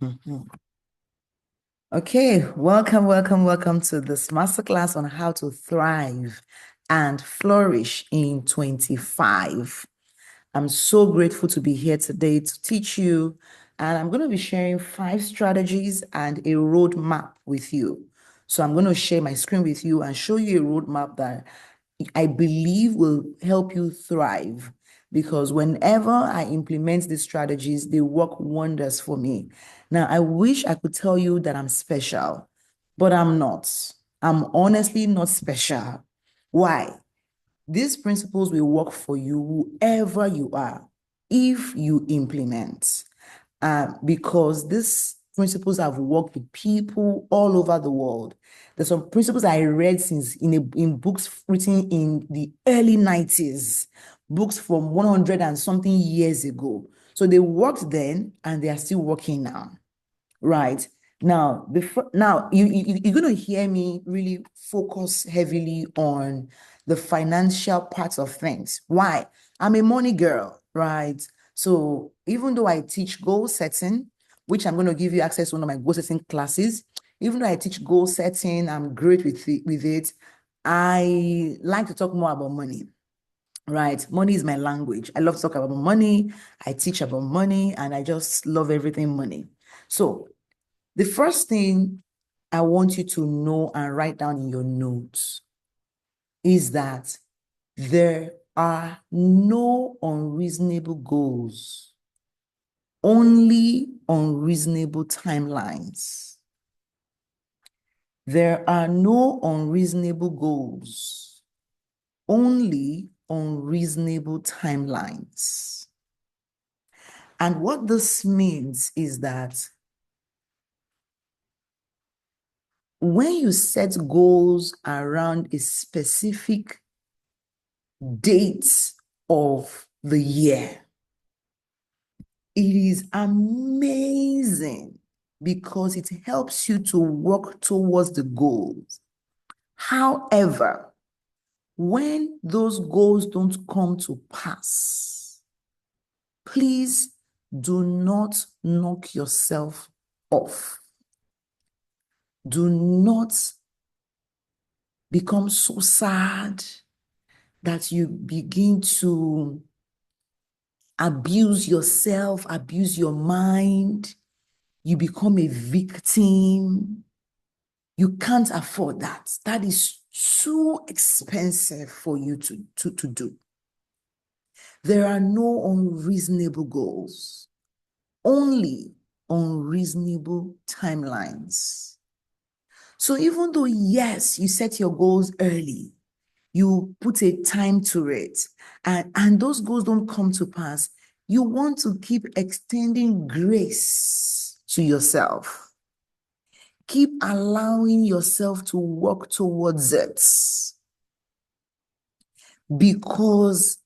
Mhm. Okay, welcome to this masterclass on how to thrive and flourish in 25. I'm so grateful to be here today to teach you, and I'm going to be sharing 5 strategies and a roadmap with you. So I'm going to share my screen with you and show you a roadmap that I believe will help you thrive, because whenever I implement these strategies, they work wonders for me. Now, I wish I could tell you that I'm special, but I'm not. I'm honestly not special. Why? These principles will work for you, whoever you are, if you implement. Because these principles have worked with people all over the world. There's some principles I read since in books written in the early 90s, books from 100 and something years ago. So they worked then and they are still working now. Right. Now, you're going to hear me really focus heavily on the financial parts of things. Why? I'm a money girl, right? So even though I teach goal setting, which I'm going to give you access to one of my goal setting classes, even though I teach goal setting, I'm great with it. I like to talk more about money. Right. Money is my language. I love to talk about money. I teach about money and I just love everything money. So the first thing I want you to know and write down in your notes is that there are no unreasonable goals, only unreasonable timelines. There are no unreasonable goals, only unreasonable timelines. And what this means is that when you set goals around a specific date of the year, it is amazing because it helps you to work towards the goals. However, when those goals don't come to pass, please do not knock yourself off. Do not become so sad that you begin to abuse yourself, abuse your mind. You become a victim. You can't afford that. That is too expensive for you to do. There are no unreasonable goals, only unreasonable timelines. So even though, yes, you set your goals early, you put a time to it, and those goals don't come to pass, you want to keep extending grace to yourself. Keep allowing yourself to work towards it, because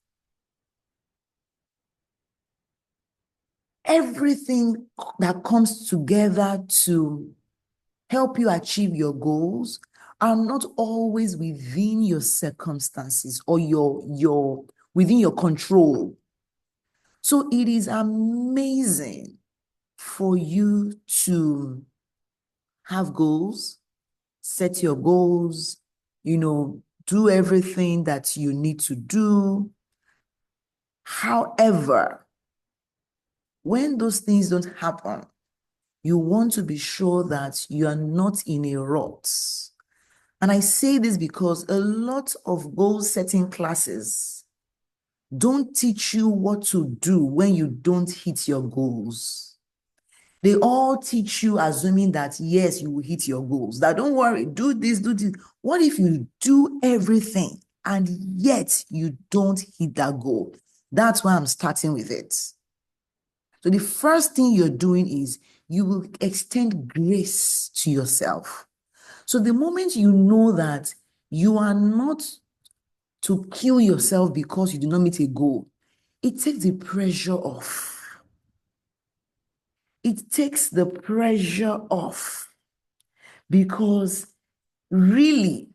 everything that comes together to help you achieve your goals are not always within your circumstances or your within your control. So it is amazing for you to have goals, set your goals, do everything that you need to do. However, when those things don't happen, you want to be sure that you are not in a rut. And I say this because a lot of goal setting classes don't teach you what to do when you don't hit your goals. They all teach you assuming that, yes, you will hit your goals. That don't worry, do this, do this. What if you do everything and yet you don't hit that goal? That's why I'm starting with it. So the first thing you're doing is you will extend grace to yourself. So the moment you know that you are not to kill yourself because you did not meet a goal, it takes the pressure off. It takes the pressure off, because really,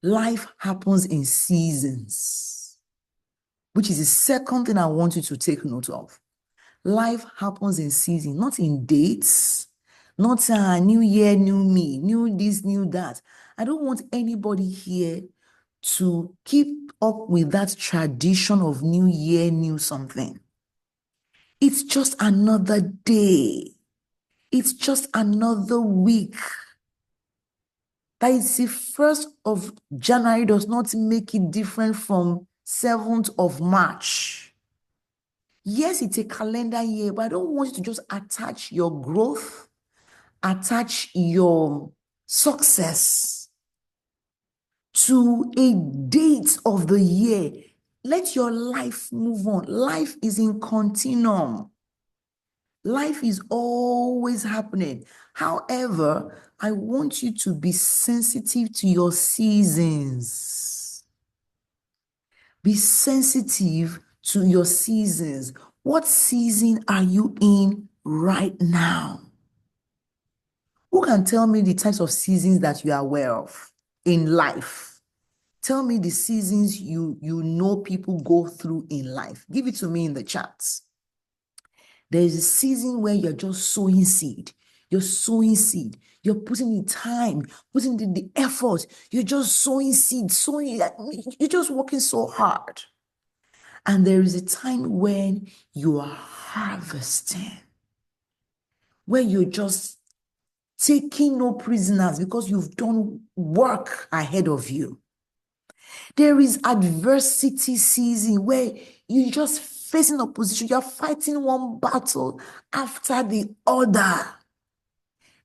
life happens in seasons, which is the second thing I want you to take note of. Life happens in season, not in dates, not new year, new me, new this, new that. I don't want anybody here to keep up with that tradition of new year, new something. It's just another day. It's just another week. That is the 1st of January does not make it different from 7th of March. Yes, it's a calendar year, but I don't want you to just attach your growth, attach your success to a date of the year. Let your life move on. Life is in continuum. Life is always happening. However, I want you to be sensitive to your seasons. Be sensitive to your seasons. What season are you in right now? Who can tell me the types of seasons that you are aware of in life? Tell me the seasons you know people go through in life. Give it to me in the chats. There's a season where you're just sowing seed. You're sowing seed. You're putting in time, putting in the effort. You're just sowing seed, sowing. You're just working so hard. And there is a time when you are harvesting, where you're just taking no prisoners because you've done work ahead of you. There is adversity season where you're just facing opposition. You're fighting one battle after the other.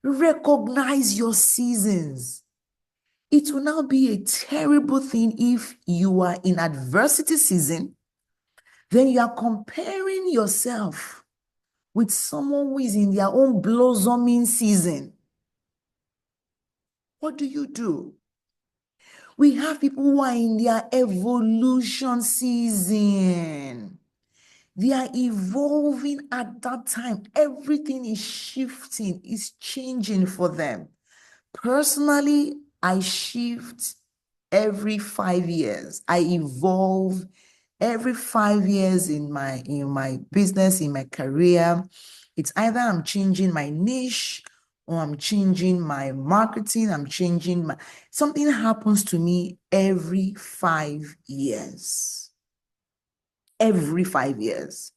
Recognize your seasons. It will now be a terrible thing if you are in adversity season, then you are comparing yourself with someone who is in their own blossoming season. What do? We have people who are in their evolution season. They are evolving at that time. Everything is shifting, is changing for them. Personally, I shift every 5 years. I evolve every 5 years in my business, in my career. It's either I'm changing my niche or I'm changing my marketing, something happens to me every 5 years. Every 5 years.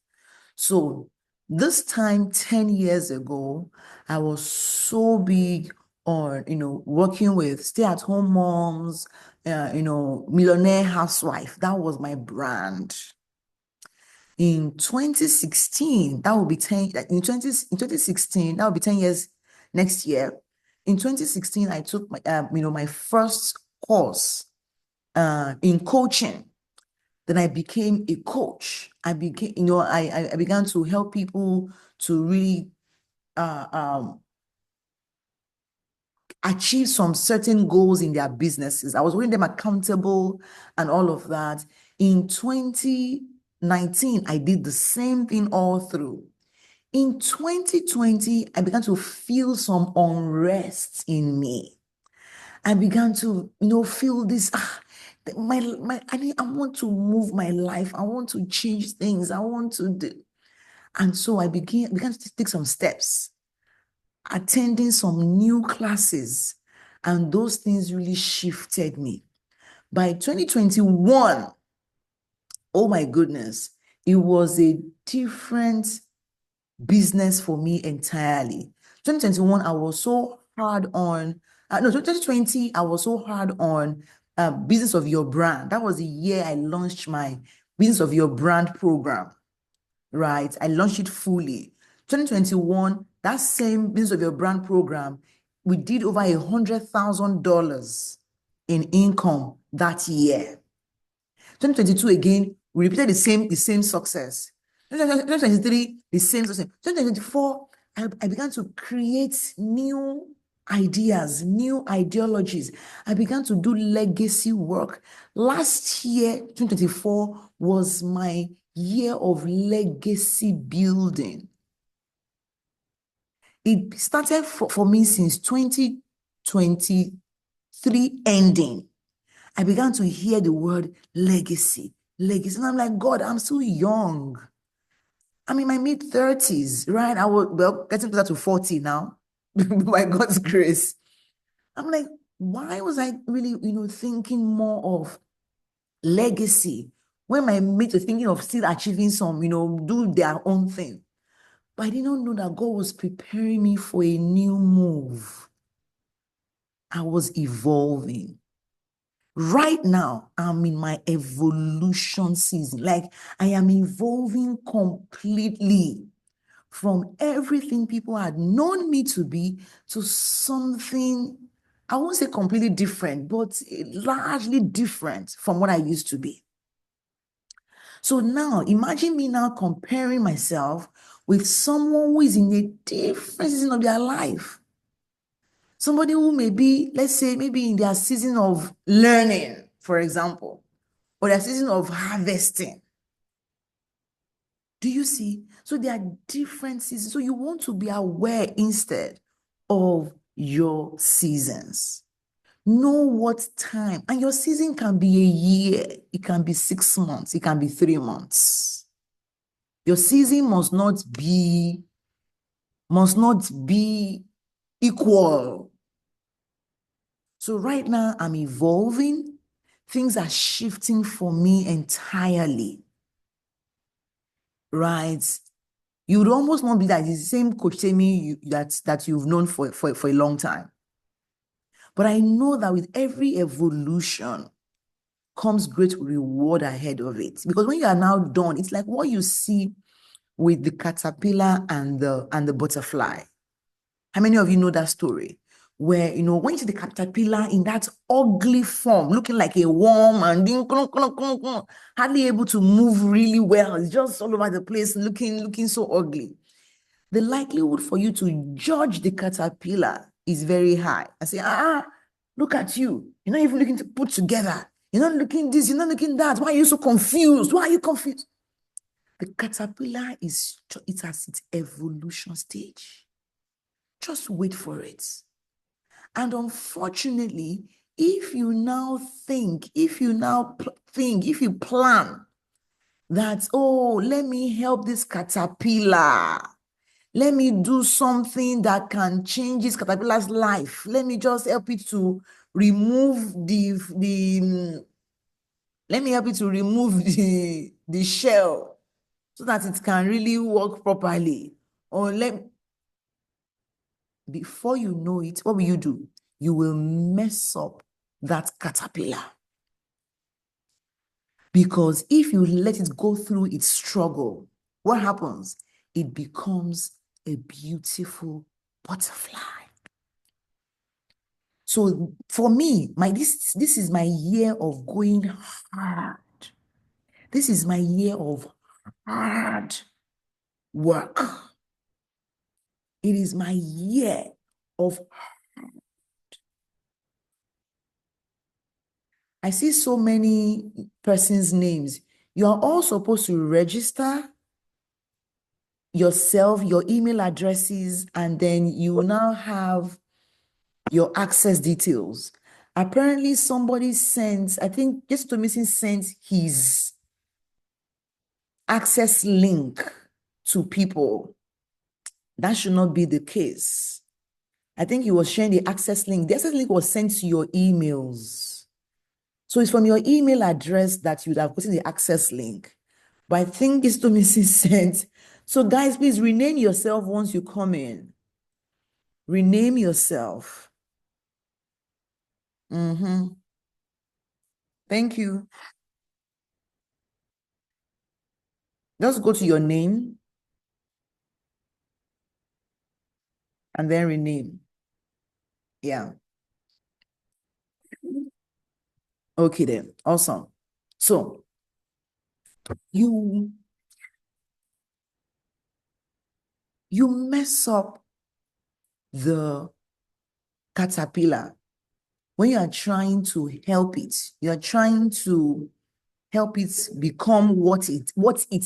So this time, 10 years ago, I was so big on, working with stay-at-home moms, millionaire housewife. That was my brand. In 2016, that will be 10, in 2016, that will be 10 years next year. In 2016, I took my first course in coaching. Then I became a coach. I began to help people to really achieve some certain goals in their businesses. I was holding them accountable and all of that. In 2019, I did the same thing all through. In 2020, I began to feel some unrest in me. I began to, feel this, I want to move my life. I want to change things. I want to do. And so I began to take some steps, attending some new classes, and those things really shifted me. By 2021, oh my goodness, it was a different business for me entirely. 2021, I was so hard on, 2020, I was so hard on Business of Your Brand. That was the year I launched my Business of Your Brand program, right? I launched it fully. 2021, that same Business of Your Brand program, we did over $100,000 in income that year. 2022 again, we repeated the same success. 2023, the same success. 2024, I began to create new ideas, new ideologies. I began to do legacy work. Last year, 2024, was my year of legacy building. It started for me since 2023 ending. I began to hear the word legacy. And I'm like, God, I'm still young. I'm in my mid-30s, right? I was, well, getting closer to 40 now, by God's grace. I'm like, why was I really, thinking more of legacy when my mates were thinking of still achieving some, do their own thing? But I didn't know that God was preparing me for a new move. I was evolving. Right now, I'm in my evolution season. Like, I am evolving completely from everything people had known me to be to something, I won't say completely different, but largely different from what I used to be. So now, imagine me now comparing myself with someone who is in a different season of their life. Somebody who may be, let's say, maybe in their season of learning, for example, or their season of harvesting. Do you see? So there are different seasons. So you want to be aware instead of your seasons. Know what time, and your season can be a year, it can be 6 months, it can be 3 months. Your season must not be equal. So right now I'm evolving. Things are shifting for me entirely. Right? You would almost not be that it's the same Coach Temi that you've known for a long time. But I know that with every evolution comes great reward ahead of it. Because when you are now done, it's like what you see with the caterpillar and the butterfly. How many of you know that story? Where, when you see the caterpillar in that ugly form, looking like a worm and hardly able to move really well. It's just all over the place, looking so ugly. The likelihood for you to judge the caterpillar is very high. I say, look at you. You're not even looking to put together. You're not looking this, you're not looking that. Why are you so confused? Why are you confused? The caterpillar it's at its evolution stage. Just wait for it. And unfortunately, if you plan that, let me help this caterpillar, let me do something that can change this caterpillar's life, let me just help it to remove the shell so that it can really work properly. Or before you know it, what will you do? You will mess up that caterpillar. Because if you let it go through its struggle, what happens? It becomes a beautiful butterfly. So for me, this is my year of going hard. This is my year of hard work. It is my year of hard. I see so many persons' names. You are all supposed to register yourself, your email addresses, and then you now have your access details. Apparently, somebody sent, I think just to missing sent his access link to people. That should not be the case. I think he was sharing the access link. The access link was sent to your emails. So it's from your email address that you would have gotten the access link. But I think it's to missing sent. So guys, please rename yourself once you come in. Rename yourself. Thank you. Just go to your name and then rename. Yeah. Okay then. Awesome. So you mess up the caterpillar when you are trying to help it. You are trying to help it become what it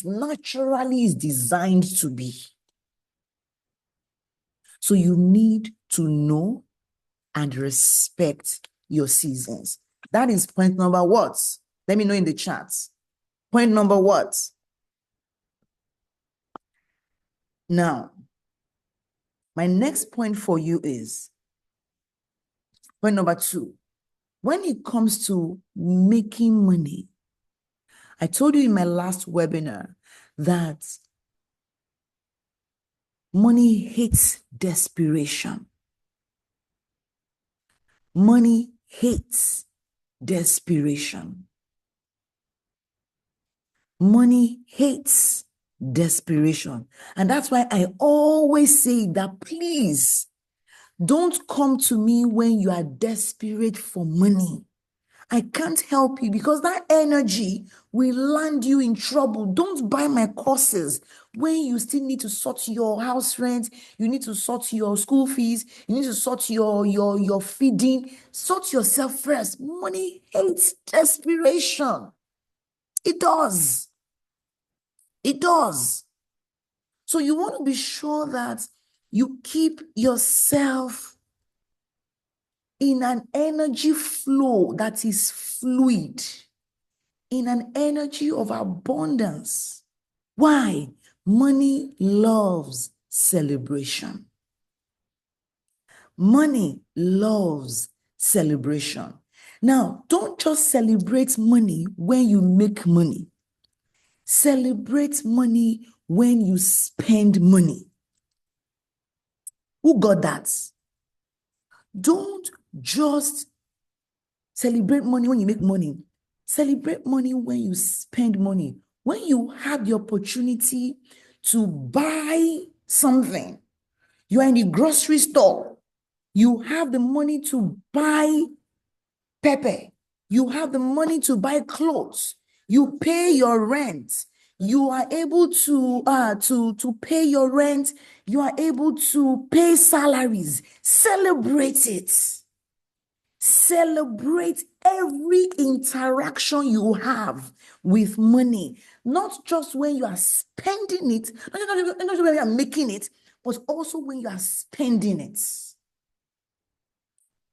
naturally is designed to be. So you need to know and respect your seasons. That is point number what? Let me know in the chat. Point number what? Now, my next point for you is point number 2. When it comes to making money, I told you in my last webinar that money hates desperation. Money hates desperation. Money hates desperation. And that's why I always say that please don't come to me when you are desperate for money. I can't help you because that energy will land you in trouble. Don't buy my courses when you still need to sort your house rent, you need to sort your school fees, you need to sort your feeding. Sort yourself first. Money hates desperation. It does. It does. So you want to be sure that you keep yourself in an energy flow that is fluid, in an energy of abundance. Why? Money loves celebration. Money loves celebration. Now, don't just celebrate money when you make money. Celebrate money when you spend money. Who got that? Don't just celebrate money when you make money. Celebrate money when you spend money. When you have the opportunity to buy something, you are in the grocery store, you have the money to buy pepper, you have the money to buy clothes, you pay your rent, you are able to pay your rent, you are able to pay salaries. Celebrate it. Celebrate every interaction you have with money, not just when you are spending it, not just when you are making it, but also when you are spending it.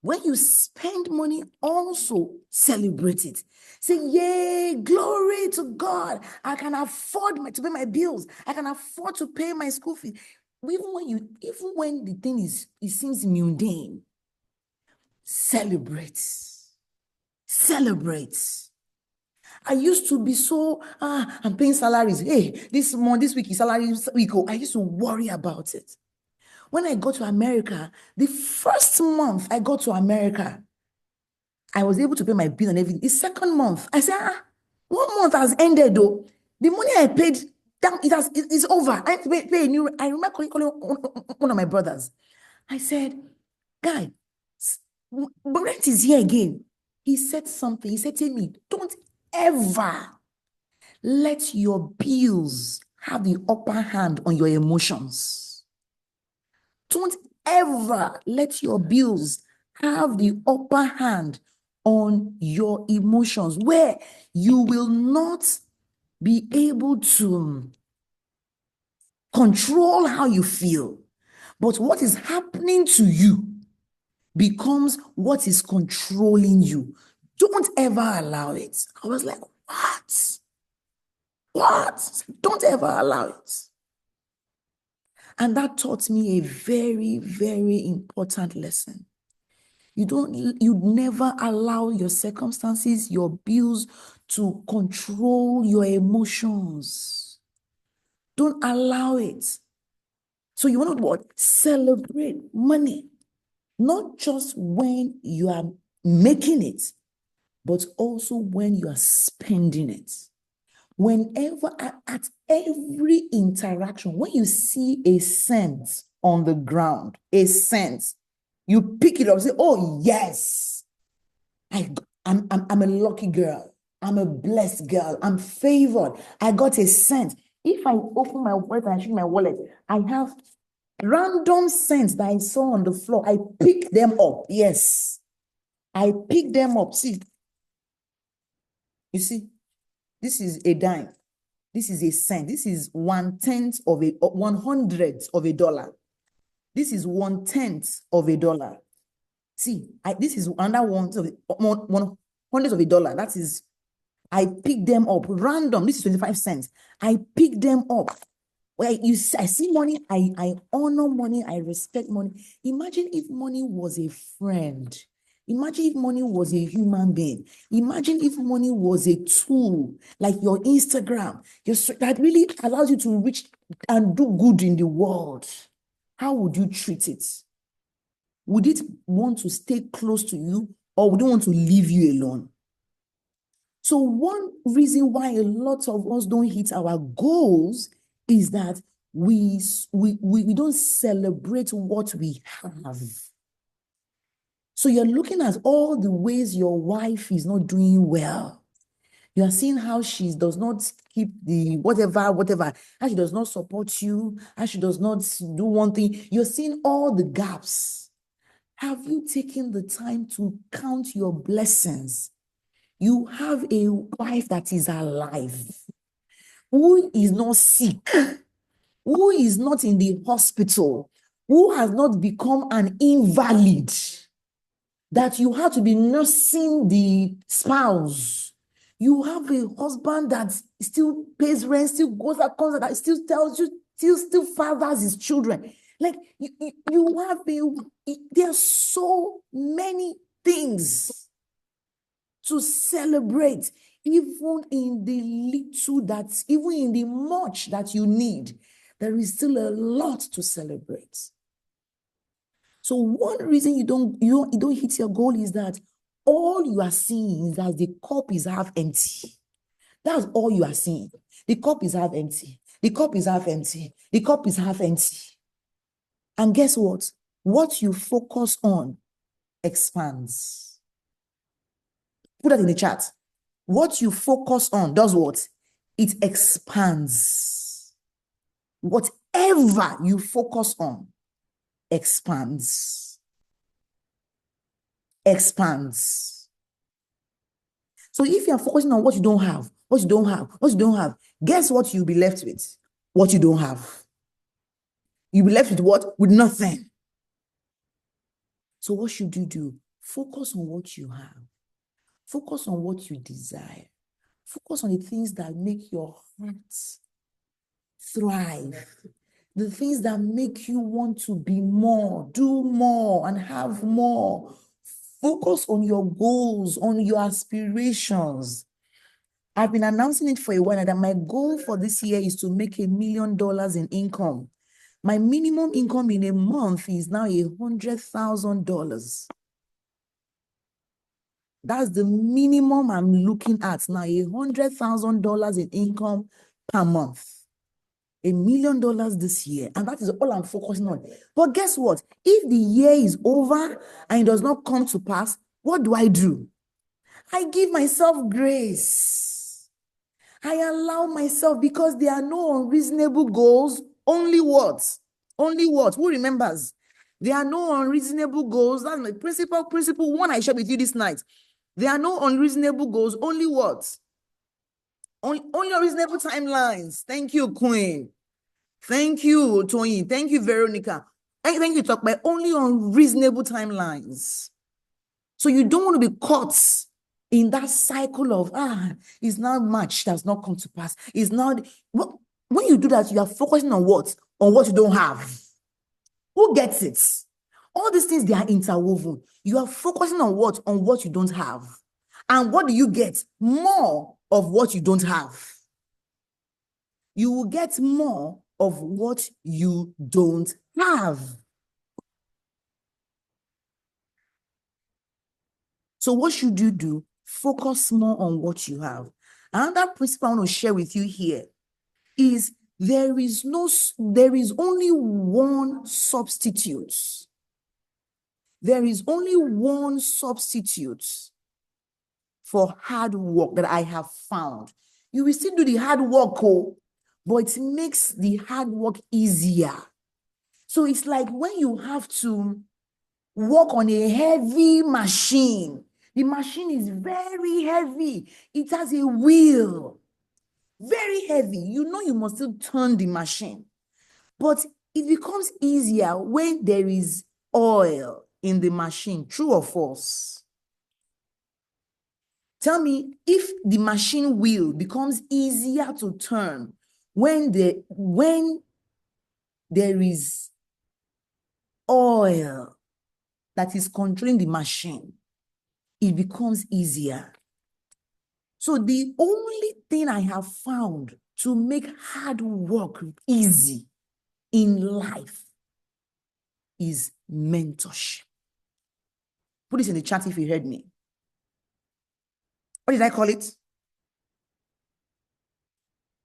When you spend money, also celebrate it. Say, yay, glory to God. I can afford to pay my bills. I can afford to pay my school fees. Even when the thing it seems mundane, celebrate. Celebrate. I used to be so, I'm paying salaries. Hey, this week is salary week. I used to worry about it. When I got to America, the first month I got to America, I was able to pay my bill and everything. The second month, I said, 1 month has ended though. The money I paid, it's over. I have to pay a new. I remember calling one of my brothers. I said, guy, rent is here again. He said something. He said to me, don't ever let your bills have the upper hand on your emotions. Don't ever let your bills have the upper hand on your emotions, where you will not be able to control how you feel. But what is happening to you becomes what is controlling you. Don't ever allow it. I was like, what? What? Don't ever allow it. And that taught me a very, very important lesson. You never allow your circumstances, your bills to control your emotions. Don't allow it. So you want to what? Celebrate money. Not just when you are making it, but also when you are spending it. Whenever, at every interaction, when you see a cent on the ground, a cent, you pick it up and say, oh, yes, I'm a lucky girl. I'm a blessed girl. I'm favored. I got a cent. If I open my wallet and I check my wallet, I have random cents that I saw on the floor. I pick them up. Yes, I pick them up. See, you see, this is a dime. This is a cent. This is 1/10 of 1/100 of a dollar. This is 1/10 of a dollar. See, this is another 1/100 of a dollar. That is, I pick them up random. This is 25 cents. I pick them up. Well, I see money, I honor money, I respect money. Imagine if money was a friend. Imagine if money was a human being. Imagine if money was a tool like your Instagram, that really allows you to reach and do good in the world. How would you treat it? Would it want to stay close to you, or would it want to leave you alone? So one reason why a lot of us don't hit our goals is that we don't celebrate what we have. So you're looking at all the ways your wife is not doing well. You are seeing how she does not keep the whatever, how she does not support you, how she does not do one thing. You're seeing all the gaps. Have you taken the time to count your blessings? You have a wife that is alive, who is not sick, who is not in the hospital, who has not become an invalid, that you have to be nursing the spouse. You have a husband that still pays rent, still goes out, comes out, that still tells you, still fathers his children. Like you have there are so many things to celebrate, even in the little that, even in the much that you need, there is still a lot to celebrate. So one reason you don't hit your goal is that all you are seeing is that the cup is half empty. That's all you are seeing. The cup is half empty. The cup is half empty. The cup is half empty. And guess what? What you focus on expands. Put that in the chat. What you focus on does what? It expands. Whatever you focus on expands. Expands. So if you are focusing on what you don't have, guess what you'll be left with? What you don't have. You'll be left with what? With nothing. So what should you do? Focus on what you have. Focus on what you desire. Focus on the things that make your heart thrive. The things that make you want to be more, do more, and have more. Focus on your goals, on your aspirations. I've been announcing it for a while that my goal for this year is to make $1 million in income. My minimum income in a month is now $100,000. That's the minimum I'm looking at now, $100,000 in income per month. $1 million this year, and that is all I'm focusing on. But guess what? If the year is over and it does not come to pass, what do? I give myself grace. I allow myself, because there are no unreasonable goals. Only what? Only what? Who remembers? There are no unreasonable goals. That's my principle one I shared with you this night. There are no unreasonable goals. Only what? Only unreasonable timelines. Thank you, Queen. Thank you, Tony. Thank you, Veronica. Thank you, Talk, but only on reasonable timelines. So you don't want to be caught in that cycle of, it's not much that's not come to pass. It's not, when you do that, you are focusing on what? On what you don't have. Who gets it? All these things, they are interwoven. You are focusing on what? On what you don't have. And what do you get? More of what you don't have. You will get more of what you don't have. So what should you do? Focus more on what you have. Another principle I want to share with you here is there is only one substitute. There is only one substitute for hard work that I have found. You will still do the hard work, but it makes the hard work easier. So it's like when you have to work on a heavy machine. The machine is very heavy. It has a wheel. Very heavy. You know you must still turn the machine. But it becomes easier when there is oil in the machine. True or false? Tell me, if the machine wheel becomes easier to turn When there is oil that is controlling the machine, it becomes easier. So the only thing I have found to make hard work easy in life is mentorship. Put this in the chat if you heard me. What did I call it?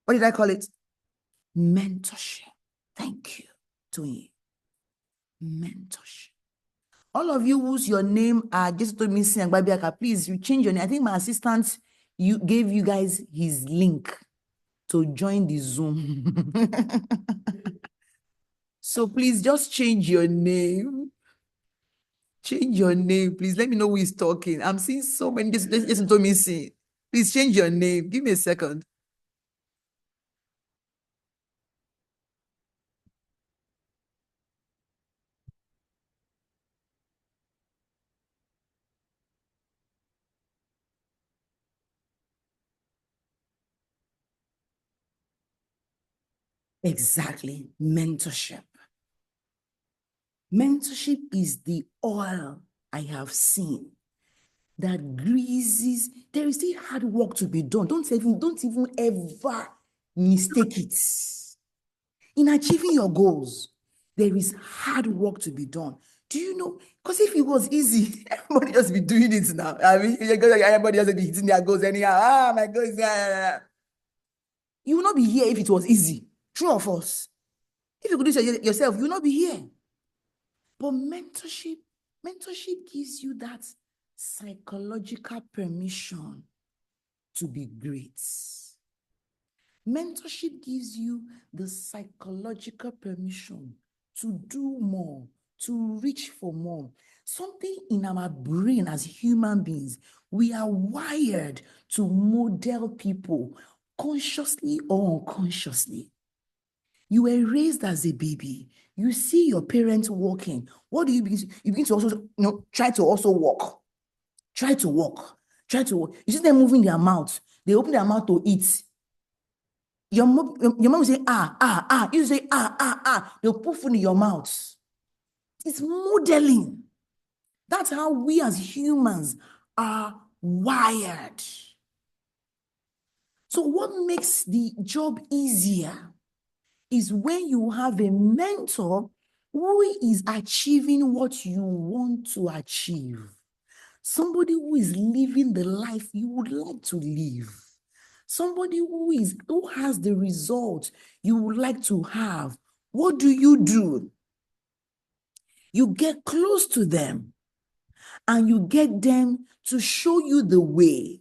What did I call it? Mentorship. Thank you, Tony. Mentorship. All of you whose your name are just to me saying, please, you change your name. I think my assistant gave you guys his link to join the Zoom. So please just change your name. Change your name, please. Let me know who is talking. I'm seeing so many. Just listen to me see. Please change your name. Give me a second. Exactly. Mentorship. Mentorship is the oil I have seen that greases. There is still hard work to be done. Don't even ever mistake it. In achieving your goals, there is hard work to be done. Do you know? Because if it was easy, everybody just be doing it now. I mean, everybody just be hitting their goals anyhow. Ah, my goals. Yeah. You will not be here if it was easy. True of us. If you could do it yourself, you will not be here. But mentorship gives you that psychological permission to be great. Mentorship gives you the psychological permission to do more, to reach for more. Something in our brain as human beings, we are wired to model people consciously or unconsciously. You were raised as a baby. You see your parents walking. What do you begin to? You begin to also, try to also walk. Try to walk. Try to walk. You see them moving their mouth. They open their mouth to eat. Your mom will say, ah, ah, ah. You say, ah, ah, ah. They'll put food in your mouth. It's modeling. That's how we as humans are wired. So what makes the job easier is when you have a mentor who is achieving what you want to achieve. Somebody who is living the life you would like to live. Somebody who has the result you would like to have. What do? You get close to them and you get them to show you the way.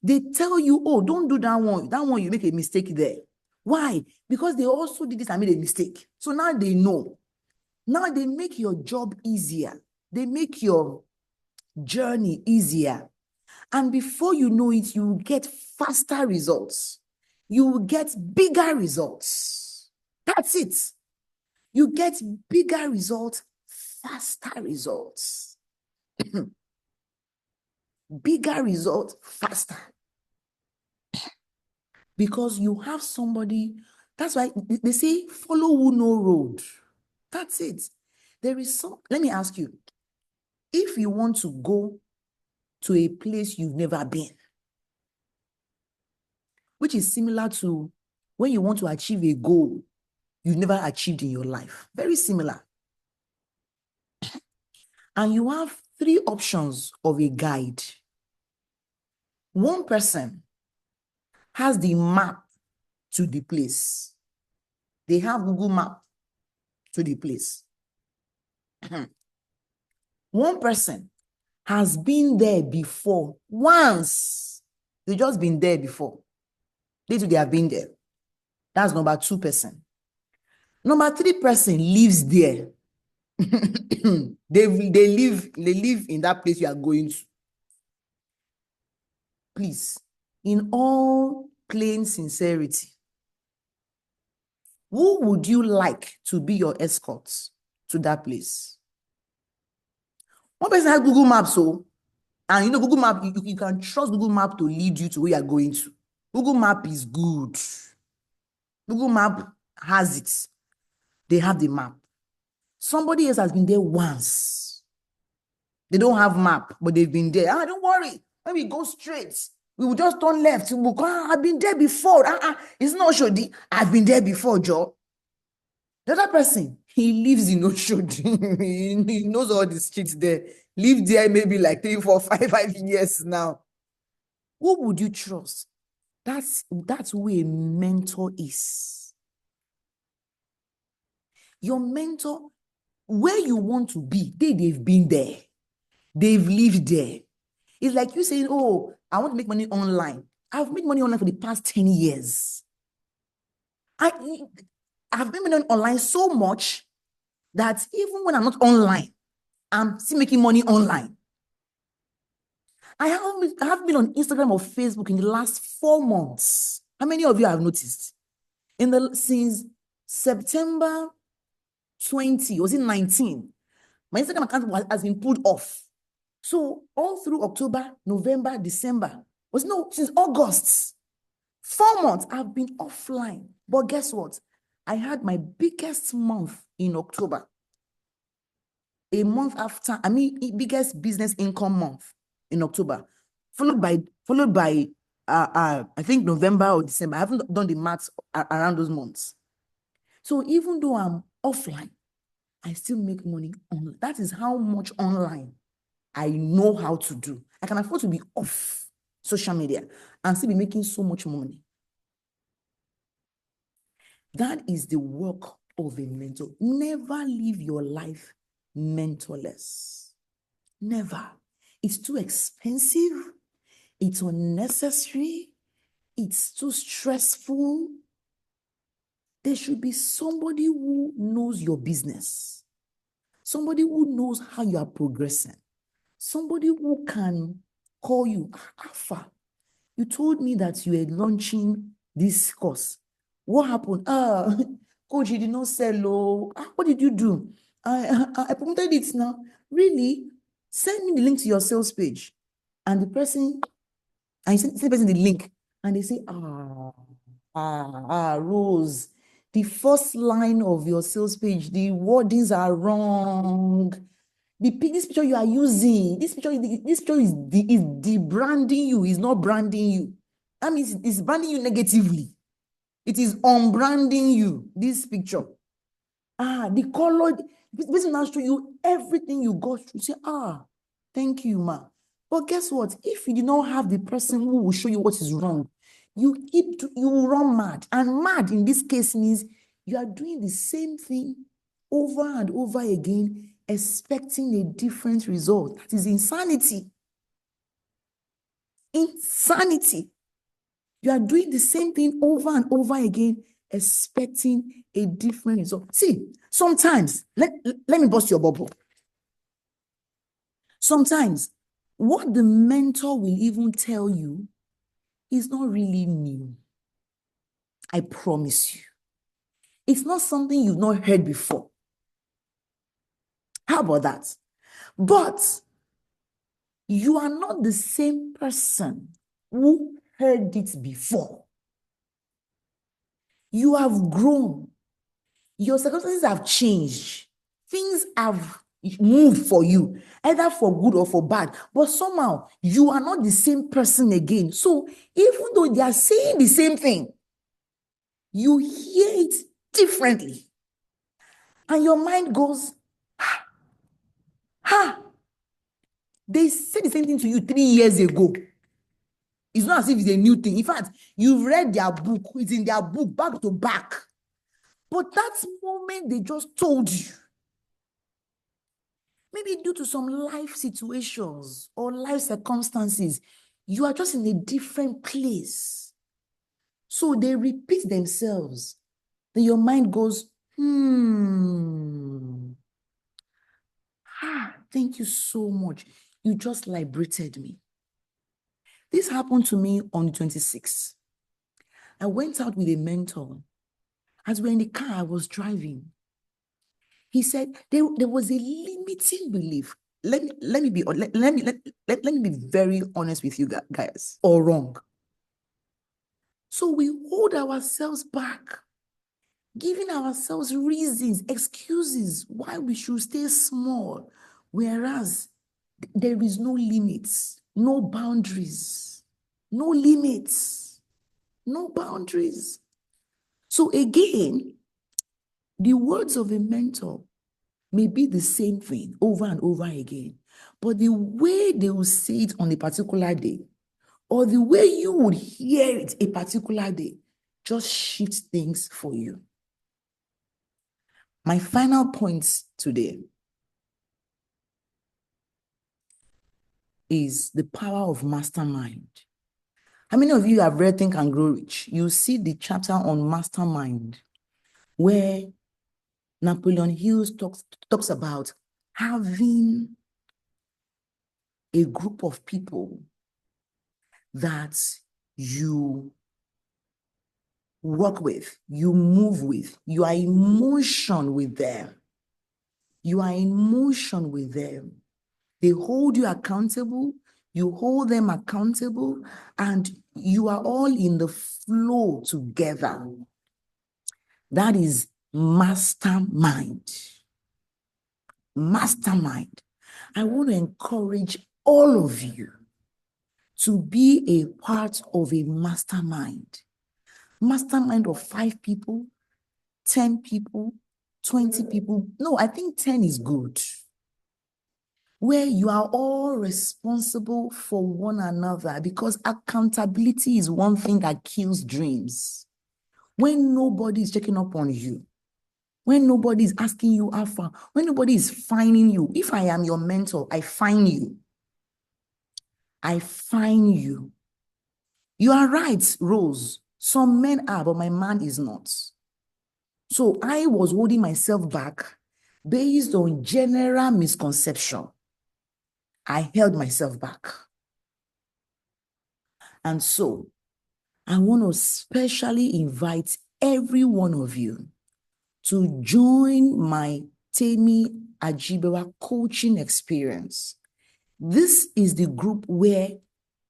They tell you, oh, don't do that one. That one, you make a mistake there. Why? Because they also did this and made a mistake. So now they know. Now they make your job easier. They make your journey easier. And before you know it, you will get faster results. You will get bigger results. That's it. You get bigger results, faster results. Bigger results, faster. Because you have somebody, that's why they say, follow who know road. That's it. Let me ask you, if you want to go to a place you've never been, which is similar to when you want to achieve a goal you've never achieved in your life, very similar. And you have 3 options of a guide. One person has the map to the place. They have Google Map to the place. One person has been there before once. They've just been there before. They have been there. That's number 2 person. Number 3 person lives there. they live in that place you are going to. Please, in all plain sincerity, who would you like to be your escort to that place? One person has Google Maps, and Google Map, you can trust Google Map to lead you to where you are going to. Google Map is good. Google Map has it. They have the map. Somebody else has been there once. They don't have map, but they've been there. Don't worry. When we go straight, we will just turn left. I've been there before. It's not Oshodi. I've been there before, Joe. The other person, he lives in Oshodi. He knows all the streets there. Lived there maybe like 3, 4, 5 years now. Who would you trust? That's who a mentor is. Your mentor, where you want to be, they've been there. They've lived there. It's like you saying, oh, I want to make money online. I've made money online for the past 10 years. I've made money online so much that even when I'm not online, I'm still making money online. I have been on Instagram or Facebook in the last 4 months. How many of you have noticed? Since September 20, was it 19? My Instagram account has been pulled off. So all through October, November, December, since August, 4 months I've been offline. But guess what? I had my biggest month in October. A month after, biggest business income month in October, followed by I think November or December. I haven't done the maths around those months. So even though I'm offline, I still make money online. That is how much online I know how to do. I can afford to be off social media and still be making so much money. That is the work of a mentor. Never live your life mentorless. Never. It's too expensive. It's unnecessary. It's too stressful. There should be somebody who knows your business. Somebody who knows how you are progressing. Somebody who can call you, Alpha, you told me that you were launching this course. What happened? Coach, you did not sell. What did you do? I promoted it now. Really? Send me the link to your sales page. And the person, and you send the person the link, and they say, Rose, the first line of your sales page, the wordings are wrong. This picture you are using, this picture is de-branding you, is not branding you. That means it's branding you negatively. It is unbranding you, this picture. The color, this person now show you everything you got through. Say, thank you, ma. But guess what? If you do not have the person who will show you what is wrong, you run mad. And mad in this case means you are doing the same thing over and over again, expecting a different result. That is insanity. Insanity. You are doing the same thing over and over again, expecting a different result. See, sometimes, let me bust your bubble. Sometimes, what the mentor will even tell you is not really new. I promise you. It's not something you've not heard before. How about that? But you are not the same person who heard it before. You have grown. Your circumstances have changed. Things have moved for you, either for good or for bad. But somehow, you are not the same person again. So even though they are saying the same thing, you hear it differently. And your mind goes, they said the same thing to you 3 years ago. It's not as if it's a new thing. In fact, you've read their book. It's in their book, back to back. But that moment they just told you, maybe due to some life situations or life circumstances, you are just in a different place. So they repeat themselves. Then your mind goes, thank you so much. You just liberated me. This happened to me on the 26th. I went out with a mentor. As we were in the car, I was driving. He said there was a limiting belief. Let me be very honest with you guys, or wrong. So we hold ourselves back. Giving ourselves reasons, excuses why we should stay small, whereas there is no limits, no boundaries, no limits, no boundaries. So again, the words of a mentor may be the same thing over and over again, but the way they will say it on a particular day, or the way you would hear it a particular day, just shifts things for you. My final point today is the power of mastermind. How many of you have read Think and Grow Rich? You see the chapter on mastermind, where Napoleon Hill talks about having a group of people that you work with, you move with, you are in motion with them. You are in motion with them. They hold you accountable, you hold them accountable, and you are all in the flow together. That is mastermind. Mastermind. I want to encourage all of you to be a part of a mastermind. Mastermind of 5 people, 10 people, 20 people. No, I think 10 is good. Where you are all responsible for one another, because accountability is one thing that kills dreams. When nobody is checking up on you, when nobody is asking you how far, when nobody is fining you. If I am your mentor, I fine you. I fine you. You are right, Rose. Some men are, but my man is not. So I was holding myself back based on general misconception. I held myself back. And so I want to specially invite every one of you to join my Temi Ajibewa coaching experience. This is the group where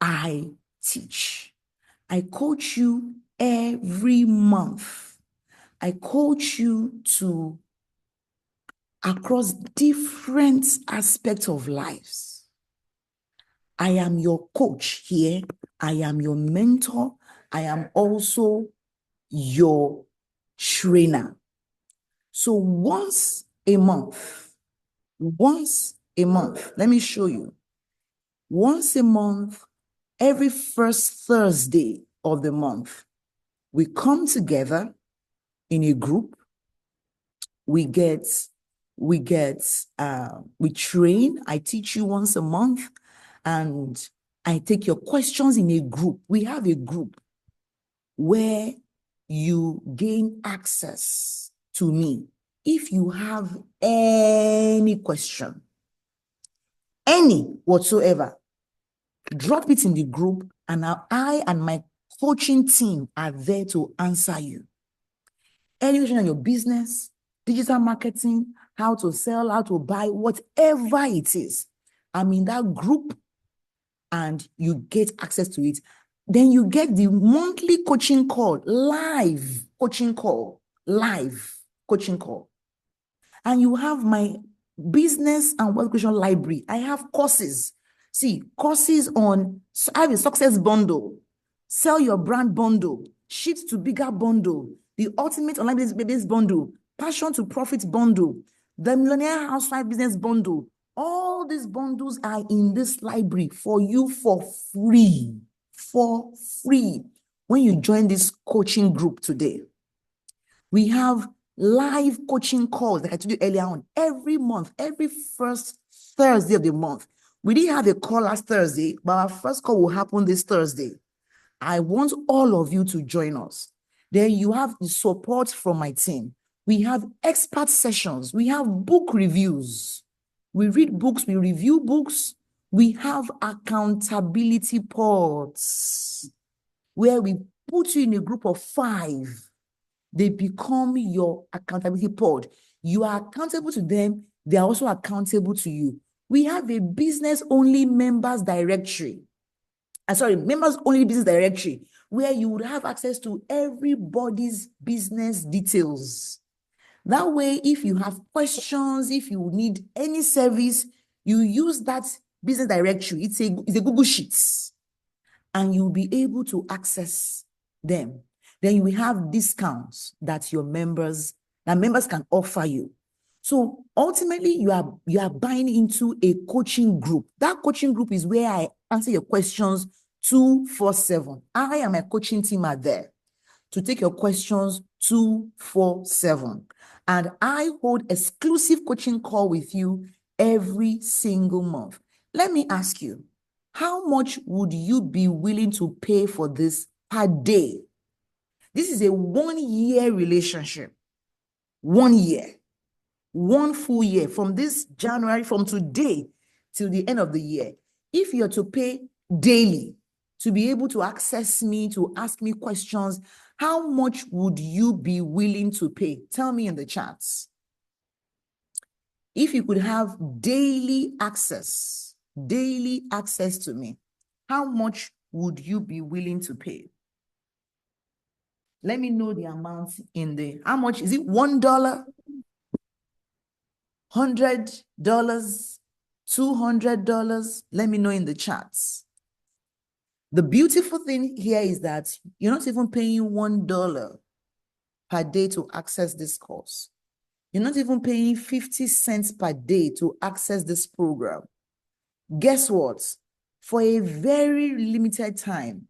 I teach. I coach you every month. I coach you to across different aspects of lives. I am your coach here. I am your mentor. I am also your trainer. So once a month, let me show you. Once a month, every first Thursday of the month, we come together in a group. We train. I teach you once a month, and I take your questions in a group. We have a group where you gain access to me. If you have any question, any whatsoever, drop it in the group, and I and my coaching team are there to answer you. Any question on your business, digital marketing, how to sell, how to buy, whatever it is, I'm in that group and you get access to it. Then you get the monthly coaching call, live coaching call. And you have my business and wealth creation library. I have courses. See, courses on, I have a success bundle, sell your brand bundle, shift to bigger bundle, the ultimate online business bundle, passion to profit bundle, the millionaire housewife business bundle. All these bundles are in this library for you for free. When you join this coaching group today. We have live coaching calls, like I told you earlier on, every month, every first Thursday of the month. We didn't have a call last Thursday, but our first call will happen this Thursday. I want all of you to join us. Then you have the support from my team. We have expert sessions. We have book reviews. We read books, we review books. We have accountability pods where we put you in a group of 5. They become your accountability pod. You are accountable to them. They are also accountable to you. We have a business-only members directory. Members-only business directory, where you would have access to everybody's business details. That way, if you have questions, if you need any service, you use that business directory. It's a Google Sheets, and you'll be able to access them. Then you will have discounts that members can offer you. So ultimately, you are buying into a coaching group. That coaching group is where I answer your questions 24/7. I and my coaching team are there to take your questions 24/7. And I hold exclusive coaching call with you every single month. Let me ask you, how much would you be willing to pay for this per day? This is a 1-year relationship. 1 year. 1 full year from this January, from today till the end of the year. If you're to pay daily to be able to access me, to ask me questions, how much would you be willing to pay? Tell me in the chats. If you could have daily access to me, how much would you be willing to pay? Let me know the amount in there. How much is it? $1, $100, $200? Let me know in the chats. The beautiful thing here is that you're not even paying $1 per day to access this course. You're not even paying 50 cents per day to access this program. Guess what? For a very limited time,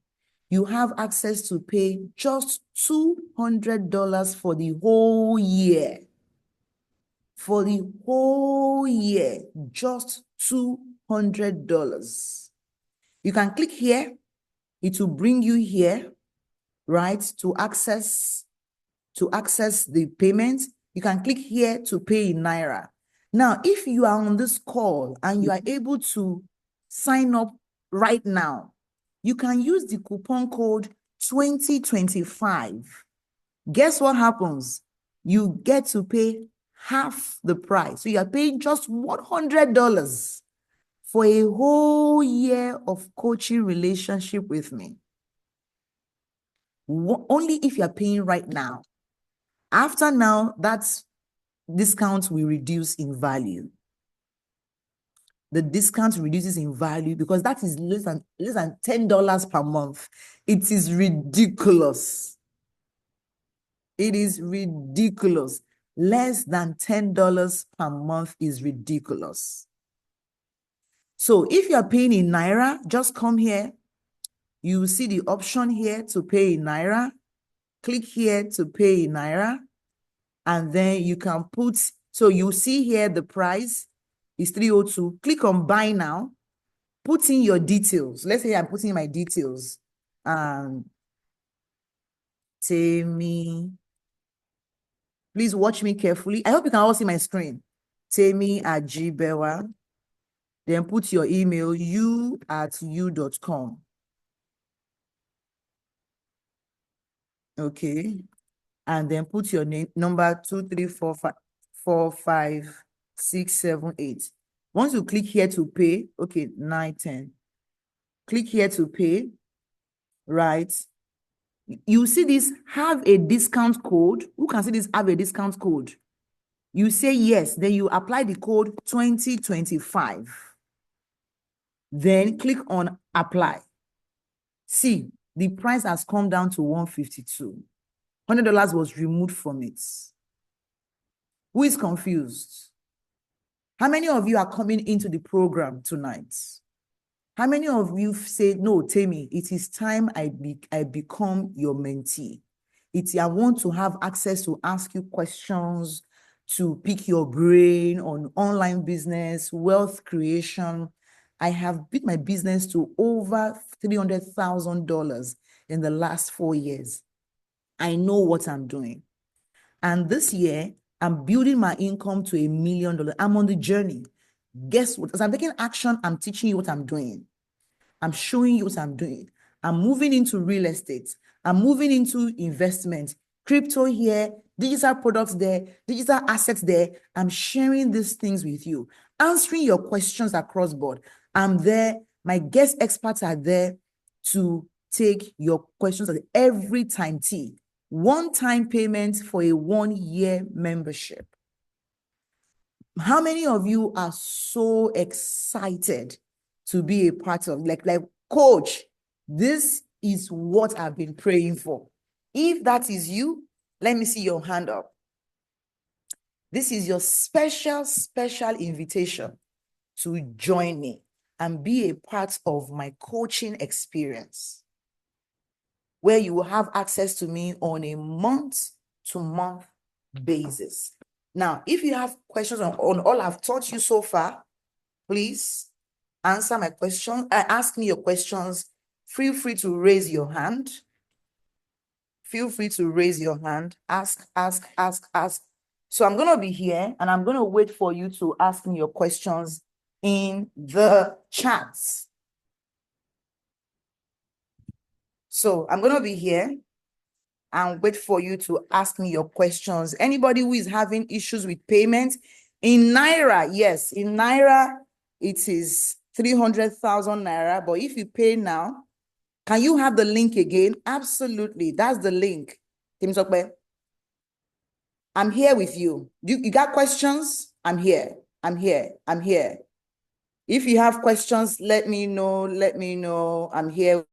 you have access to pay just $200 for the whole year. For the whole year, just $200. You can click here. It will bring you here, right, to access the payment. You can click here to pay in Naira. Now, if you are on this call and you are able to sign up right now, you can use the coupon code 2025. Guess what happens? You get to pay half the price. So you are paying just $100 for a whole year of coaching relationship with me. Only if you are paying right now. After now, that's discount will reduce in value. The discount reduces in value because that is less than $10 per month. It is ridiculous. It is ridiculous. Less than $10 per month is ridiculous. So if you are paying in Naira, just come here. You will see the option here to pay in Naira. Click here to pay in Naira. And then you can put, so you see here the price is 302. Click on buy now. Put in your details. Let's say I'm putting in my details. Temi. Please watch me carefully. I hope you can all see my screen. Temi Ajibewa. Then put your email, you@you.com. Okay. And then put your name, number 2345678. Once you click here to pay, okay, 910. Click here to pay, right? You see this, have a discount code. Who can see this, have a discount code? You say yes, then you apply the code 2025. Then click on apply. See, the price has come down to $152. $100 was removed from it. Who is confused? How many of you are coming into the program tonight? How many of you say, no, Temi, it is time I become your mentee. I want to have access to ask you questions, to pick your brain on online business, wealth creation. I have built my business to over $300,000 in the last 4 years. I know what I'm doing. And this year, I'm building my income to $1 million. I'm on the journey. Guess what? As I'm taking action, I'm teaching you what I'm doing. I'm showing you what I'm doing. I'm moving into real estate. I'm moving into investment, crypto here, digital products there, digital assets there. I'm sharing these things with you, answering your questions across board. I'm there. My guest experts are there to take your questions at every time T. One-time payment for a 1-year membership. How many of you are so excited to be a part of, like, coach, this is what I've been praying for. If that is you, let me see your hand up. This is your special invitation to join me and be a part of my coaching experience, where you will have access to me on a month-to-month basis. Now, if you have questions on all I've taught you so far, please answer my question. Ask me your questions. Feel free to raise your hand. Feel free to raise your hand. Ask. So I'm going to be here and I'm going to wait for you to ask me your questions in the chats. So I'm going to be here and wait for you to ask me your questions. Anybody who is having issues with payment in Naira, yes, in Naira, it is 300,000 Naira. But if you pay now, can you have the link again? Absolutely. That's the link. I'm here with you. You got questions? I'm here. If you have questions, let me know. I'm here.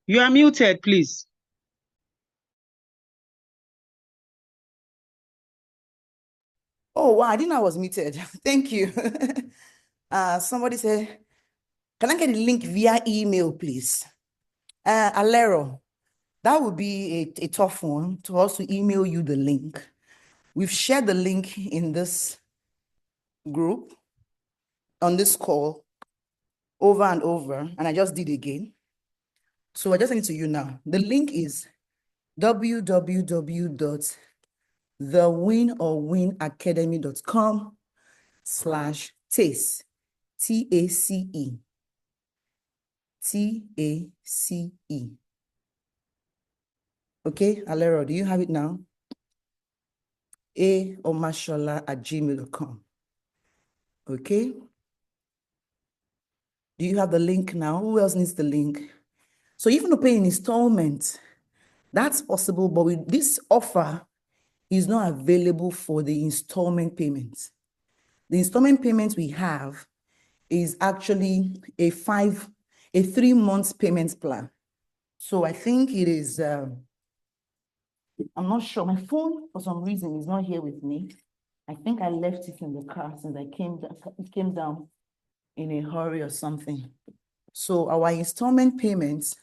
You are muted, please. Oh, wow, I didn't know I was muted. Thank you. Somebody said, can I get the link via email, please? Alero, that would be a tough one to also email you the link. We've shared the link in this group, on this call, over and over, and I just did again. So I just send it to you now. The link is www.thewinorwinacademy.com/TACE, TACE, TACE. Okay, Alero, do you have it now? aomashola@gmail.com. Okay. Do you have the link now? Who else needs the link? So even to pay in installments, that's possible, but with this offer is not available for the installment payments. The installment payments we have is actually a 3 months payment plan. So I think it is, I'm not sure. My phone, for some reason, is not here with me. I think I left it in the car since it came down in a hurry or something. So our installment payments,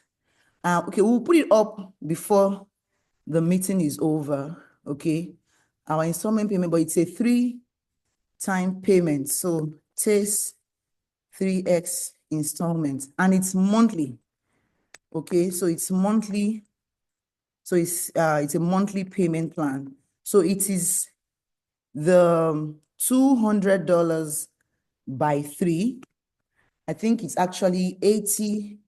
okay, we'll put it up before the meeting is over, okay? Our installment payment, but it's a 3-time payment. So TACE 3X installment, and it's monthly, okay? So it's monthly. So it's a monthly payment plan. So it is The $200 by 3, I think it's actually $80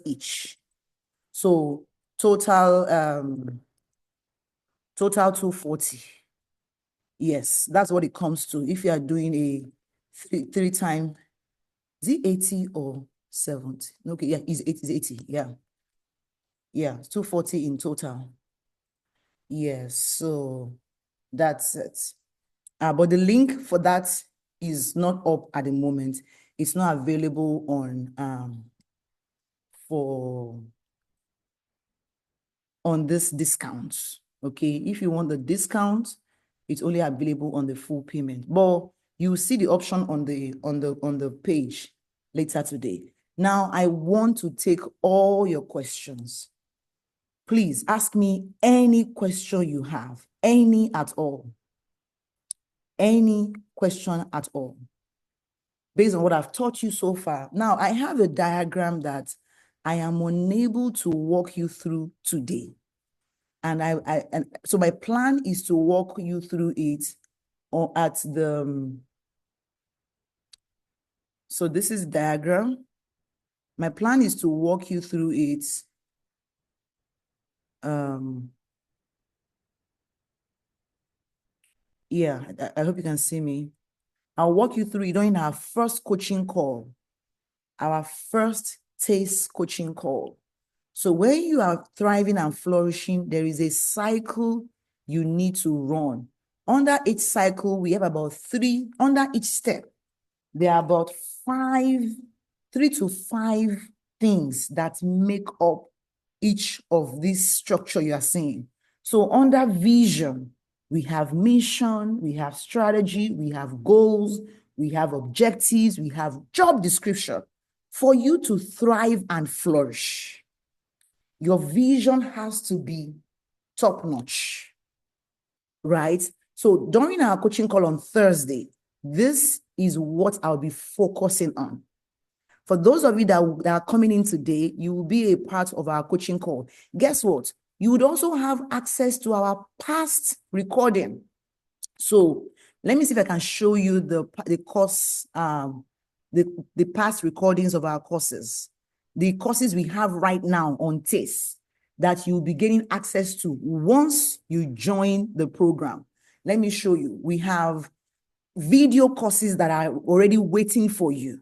each. So total 240. Yes, that's what it comes to. If you are doing a three time, is it 80 or 70? Okay, yeah, it's 80. Yeah. Yeah, 240 in total. Yes, so that's it. But the link for that is not up at the moment. It's not available on this discount. Okay, if you want the discount, it's only available on the full payment. But you will see the option on the page later today. Now I want to take all your questions. Please ask me any question you have, any at all. Any question at all, based on what I've taught you so far. Now, I have a diagram that I am unable to walk you through today. And so my plan is to walk you through it or at the, so this is diagram. My plan is to walk you through it. Yeah, I hope you can see me. I'll walk you through it during our first coaching call, our first taste coaching call. So when you are thriving and flourishing, there is a cycle you need to run. Under each cycle, we have about 3, under each step, there are about 3 to 5 things that make up each of this structure you are seeing. So under vision, we have mission, we have strategy, we have goals, we have objectives, we have job description. For you to thrive and flourish, your vision has to be top notch, right? So during our coaching call on Thursday, this is what I'll be focusing on. For those of you that are coming in today, you will be a part of our coaching call. Guess what? You would also have access to our past recording. So let me see if I can show you the course, the past recordings of our courses, the courses we have right now on TASE that you'll be getting access to once you join the program. Let me show you. We have video courses that are already waiting for you.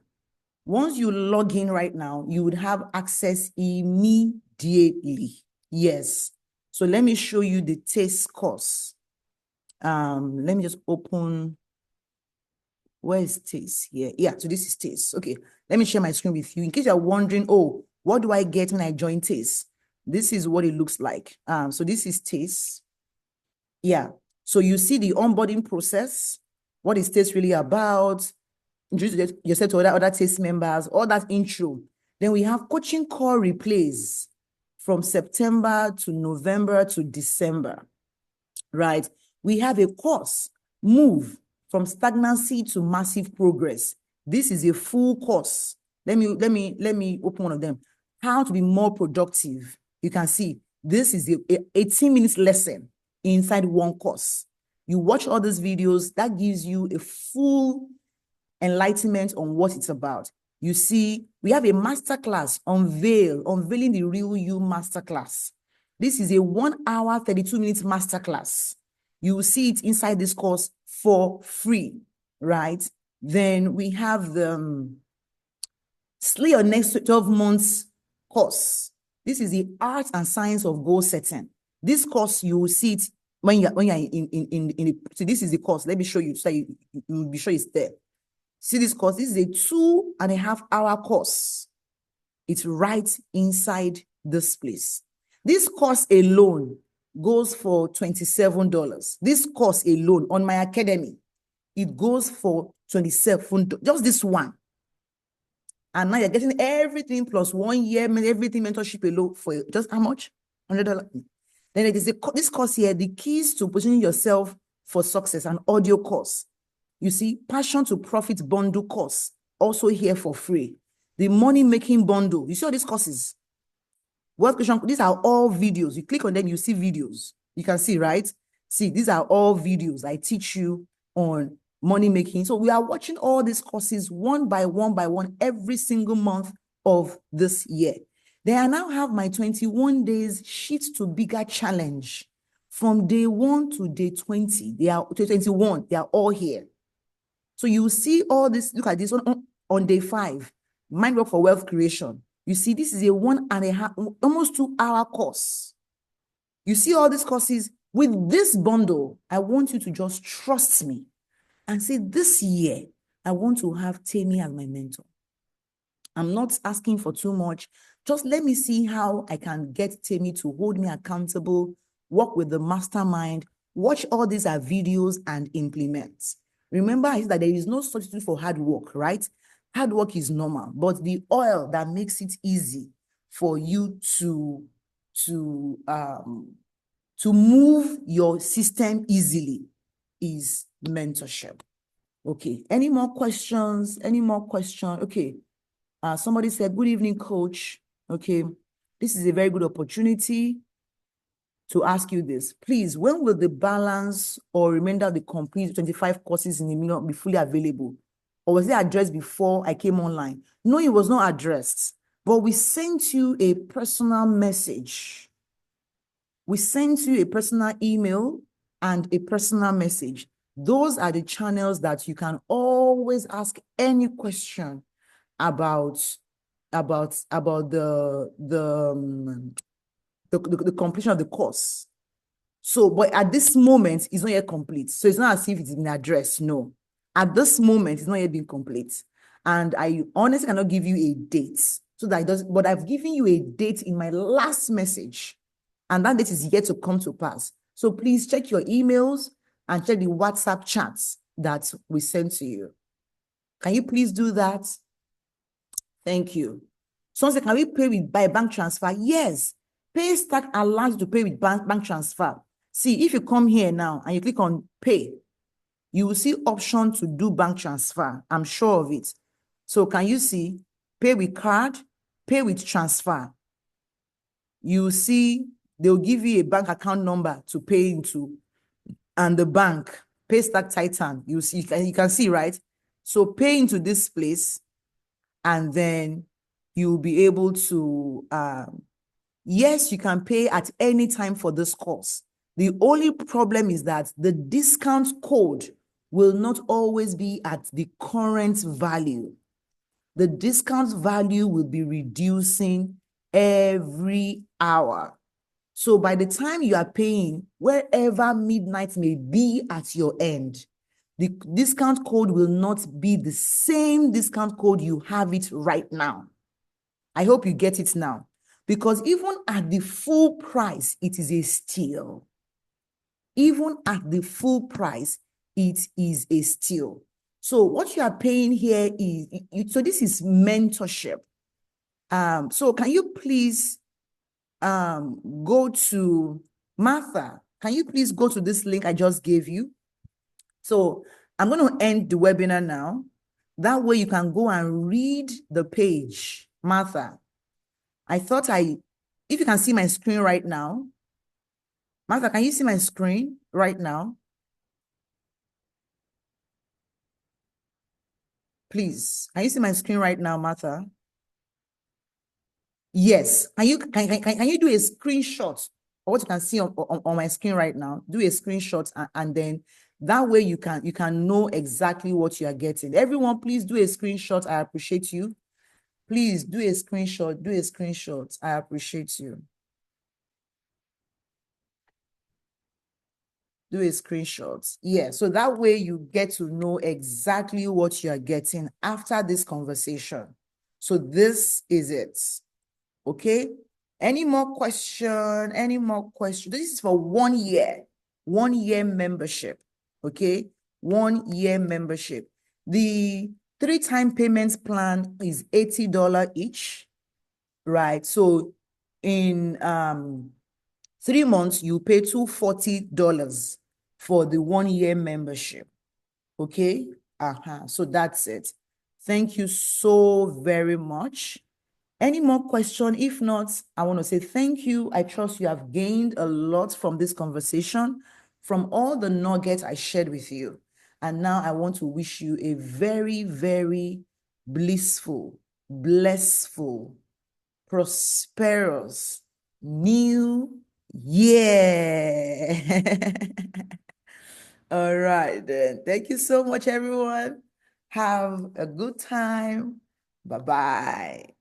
Once you log in right now, you would have access immediately. Yes. So let me show you the TASE course. Let me just open. Where is TASE here? Yeah, so this is TASE. Okay, let me share my screen with you. In case you're wondering, oh, what do I get when I join TASE? This is what it looks like. So this is TASE. Yeah, so you see the onboarding process. What is TASE really about? Introduce yourself to other TASE members, all that intro. Then we have coaching call replays from September to November to December, right? We have a course, Move from Stagnancy to Massive Progress. This is a full course. Let me open one of them. How to be more productive. You can see this is a 18 minutes lesson inside one course. You watch all these videos, that gives you a full enlightenment on what it's about. You see, we have a masterclass, unveiling the real you masterclass. This is a 1 hour, 32 minutes masterclass. You will see it inside this course for free, right? Then we have the Slay Your Next 12 Months course. This is the art and science of goal setting. This course, you will see it when you're in the, so this is the course. Let me show you, so you will be sure it's there. See this course? This is a 2.5 hour course. It's right inside this place. This course alone goes for $27. This course alone on my academy, it goes for $27, just this one. And now you're getting everything plus 1 year, everything mentorship alone for just how much? $100. Then it is this course here, the keys to positioning yourself for success, an audio course. You see, Passion to Profit bundle course, also here for free. The money making bundle. You see all these courses? Wealth creation, these are all videos. You click on them, you see videos. You can see, right? See, these are all videos I teach you on money making. So we are watching all these courses one by one every single month of this year. Then I now have my 21 days shift to bigger challenge. From day 1 to day 20, they are to 21, they are all here. So you see all this, look at this one on day 5, mind work for wealth creation. You see, this is a 1.5, almost 2-hour course. You see all these courses with this bundle. I want you to just trust me and say, this year, I want to have Tammy as my mentor. I'm not asking for too much. Just let me see how I can get Tammy to hold me accountable, work with the mastermind, watch all these videos and implement. Remember, I said that there is no substitute for hard work, right? Hard work is normal, but the oil that makes it easy for you to move your system easily is mentorship. Okay. Any more questions? Any more questions? Okay. Somebody said, good evening, coach. Okay. This is a very good opportunity to ask you this. Please, when will the balance or remainder of the complete 25 courses in the million be fully available? Or was it addressed before I came online? No, it was not addressed, but we sent you a personal message. We sent you a personal email and a personal message. Those are the channels that you can always ask any question about the completion of the course. So, but at this moment, it's not yet complete. So it's not as if it's been addressed. No. At this moment, it's not yet been complete. And I honestly cannot give you a date. So that it does, but I've given you a date in my last message. And that date is yet to come to pass. So please check your emails and check the WhatsApp chats that we sent to you. Can you please do that? Thank you. Someone said, can we pay by bank transfer? Yes. Paystack allows you to pay with bank transfer. See, if you come here now and you click on pay, you will see option to do bank transfer. I'm sure of it. So can you see pay with card, pay with transfer? You see they'll give you a bank account number to pay into and the bank, Paystack Titan. You see, you can see, right? So pay into this place and then you'll be able to, yes, you can pay at any time for this course. The only problem is that the discount code will not always be at the current value. The discount value will be reducing every hour. So by the time you are paying, wherever midnight may be at your end, the discount code will not be the same discount code you have it right now. I hope you get it now. Because even at the full price, it is a steal. Even at the full price, it is a steal. So what you are paying here is, so this is mentorship. So can you please go to Martha? Can you please go to this link I just gave you? So I'm going to end the webinar now. That way you can go and read the page. Martha, if you can see my screen right now. Martha, can you see my screen right now? Please, can you see my screen right now, Martha? Yes. Can you do a screenshot of what you can see on my screen right now? Do a screenshot and then that way you can know exactly what you are getting. Everyone, please do a screenshot. I appreciate you. Please do a screenshot. Do a screenshot. I appreciate you. Do a screenshot. Yeah, so that way you get to know exactly what you are getting after this conversation. So this is it. Okay. Any more question? Any more question? This is for 1 year. 1 year membership. Okay. 1 year membership. The 3-time payments plan is $80 each. Right. So in 3 months, you pay $240 for the 1 year membership. Okay. So that's it. Thank you so very much. Any more question? If not, I want to say thank you. I trust you have gained a lot from this conversation. from all the nuggets I shared with you. And now I want to wish you a very, very blissful, blessful, prosperous new year. All right, then. Thank you so much, everyone. Have a good time. Bye bye.